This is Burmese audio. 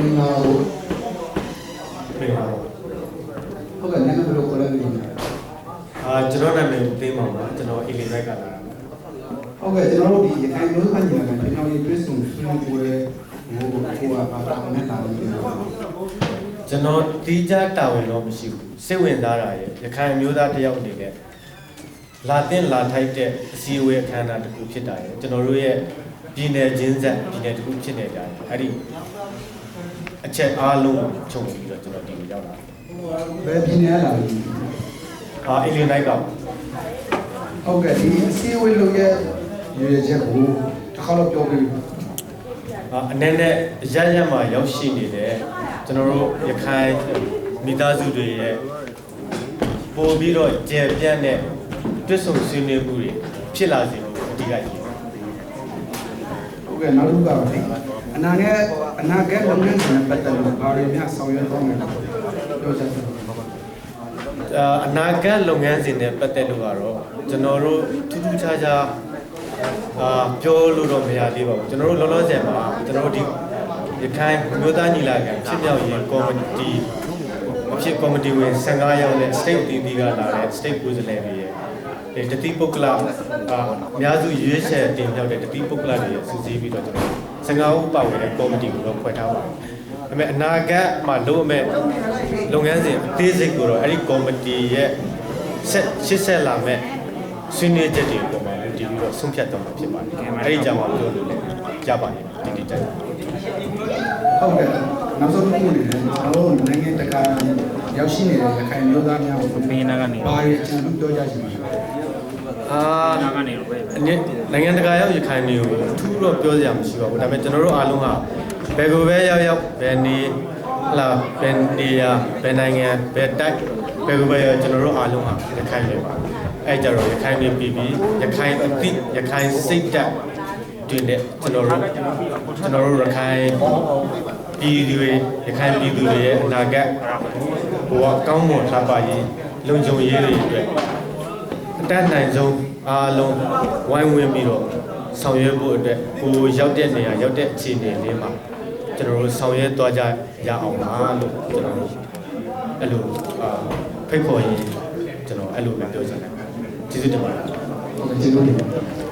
င်္ဂလာကို ပြင်ပါဘူး ဟုတ်ကဲ့နာမည်ဘယ်လိုခေါ်လဲမသိဘူး ကျွန်တော်နာမည်သိမ်းပါပါကျွန်တော်အီလီဘက်ကလာတာ ဟုတ်ကဲ့ကျွန်တော်တို့ဒီရခိုင်မျိုးဖတ်ကြည့်တာကကျွန်တော်ဒီ Twist ကိုဆွေးနွေးပွဲဟိုကဘာသာနဲ့တာဝန်ယူတာ ကျွန်တော်တီးခြားတာဝန်တော့မရှိဘူးစိတ်ဝင်စားတာရဲ့ရခိုင်မျိုးသားတယောက်အနေနဲ့လာတင်လာထိုက်တဲ့အစည်းအဝေးအခမ်းအနားတစ်ခုဖြစ်တာရဲ့ကျွန်တော်တို့ရဲ့ပြည်နယ်ချင်းဆက်ပြည်နယ်တစ်ခုဖြစ်နေကြတယ်အဲ့ဒီအချက်အားလုံးခြုံပြီးတော့ကျွန်တော်ဒီကိုရောက်လာ ဘယ်ပြည်နယ်လာလဲ အီလီနိုက်က ဟုတ်ကဲ့ဒီအစည်းအဝေးလုပ်ရဲ့ရည်ရချက်ကိုတစ်ခါတော့ပြောပြီး အနေနဲ့ရရမှာရောက်ရှိနေတဲ့ကျွန်တော်တို့ရခိုင်မိသားစုတွေရဲ့ပို့ပြီးတော့ကျေပြန့်တဲ့တွစ်ဆုံဆွေးနွေးမှုတွေဖြစ်လာစေဖို့အဓိကရည် ဟုတ်ကဲ့နောက်တစ်ခုကပါလေအနာဂတ်လုပ်ငန်းစဉ်နဲ့ပတ်သက်လို့ဘာတွေများဆောင်ရွက်သွားမယ်ပြောချင်တယ် အနာဂတ်လုပ်ငန်းစဉ်နဲ့ပတ်သက်လို့ကတော့ကျွန်တော်တို့ထူးထူးခြားခြားပြောလို့တော့မရသေးပါဘူးကျွန်တော်တို့လောလောဆယ်မှာကျွန်တော်တို့ဒီရခိုင်မျိုးသားညီလာခံဖြစ်မြောက်ရေးကော်မတီဖြစ်ကော်မတီဝင်15ယောက်နဲ့ state တီးတီးကလာတဲ့ state ကိုယ်စားလှယ်တွေရဲ့တတိပုဂ္ဂလအများစုရွေးချယ်တင်ပြတဲ့တတိပုဂ္ဂလတွေရဲ့စုစည်းပြီးတော့ကျွန်တော်15ဦးပါဝင်တဲ့ကော်မတီကိုတော့ဖွဲ့ထားပါတယ်ဒါပေမဲ့အနာဂတ်မှာလုပ်အမဲ့လုပ်ငန်းစဉ်အသေးစိတ်ကိုတော့အဲ့ဒီကော်မတီရဲ့ဆက်လာမဲ့ဆွေးနွေးချက်တွေပေါ်မှာတည်ပြီးတော့ဆုံးဖြတ်တော့မှာဖြစ်ပါတယ်အဲ့ဒီကြောင့်မှပြောလို့လည်းရပါတယ်ဒီတိကျတယ် ဟုတ်ကဲ့နောက်ဆုံးတစ်ခုအနေနဲ့ကျွန်တော်တို့နိုင်ငံတကာရောက်ရှိနေတဲ့ရခိုင်မျိုးသားများကို ပေးနာကနေ ဘာတွေအကြံပြုပြောကြချင်ပါလဲ နာကနေတော့ပဲ နိုင်ငံတကာရောက်ရခိုင်တွေကိုအထူးတော့ပြောစရာမရှိပါဘူးဒါပေမဲ့ကျွန်တော်တို့အားလုံးဟာဘယ်ကိုပဲရောက်ဘယ်နေလာဘယ်နေရာဘယ်နိုင်ငံဘယ်တိုက်ဘယ်ကိုပဲရောက်ကျွန်တော်တို့အားလုံးဟာရခိုင်တွေပါအဲ့ကြတော့ရခိုင်တွေပြည်ပြီးရခိုင်အသည့်ရခိုင်စိတ်ဓာတ်တွင်တဲ့ကျွန်တော်တို့ရခိုင်ပြည်သူတွေရခိုင်ပြည်သူတွေရဲ့အနာဂတ်ဘဝကောင်းမွန်လှပရေးလုံခြုံရေးတွေအတွက်အတတ်နိုင်ဆုံးအားလုံးဝိုင်းဝန်းပြီးတော့ဆောင်ရွက်ဖို့အတွက်ကိုရောက်တဲ့နေရာရောက်တဲ့အခြေအနေလေးမှာကျွန်တော်တို့ဆောင်ရွက်သွားကြရအောင်ပါလို့ကျွန်တော်တို့အဲ့လိုဖိတ်ခေါ်ရင်ကျွန်တော်အဲ့လိုပဲပြောချင်တယ်ကျေးဇူးတင်ပါတယ် ဟုတ်ကဲ့ကျေးဇူးတင်ပါတယ်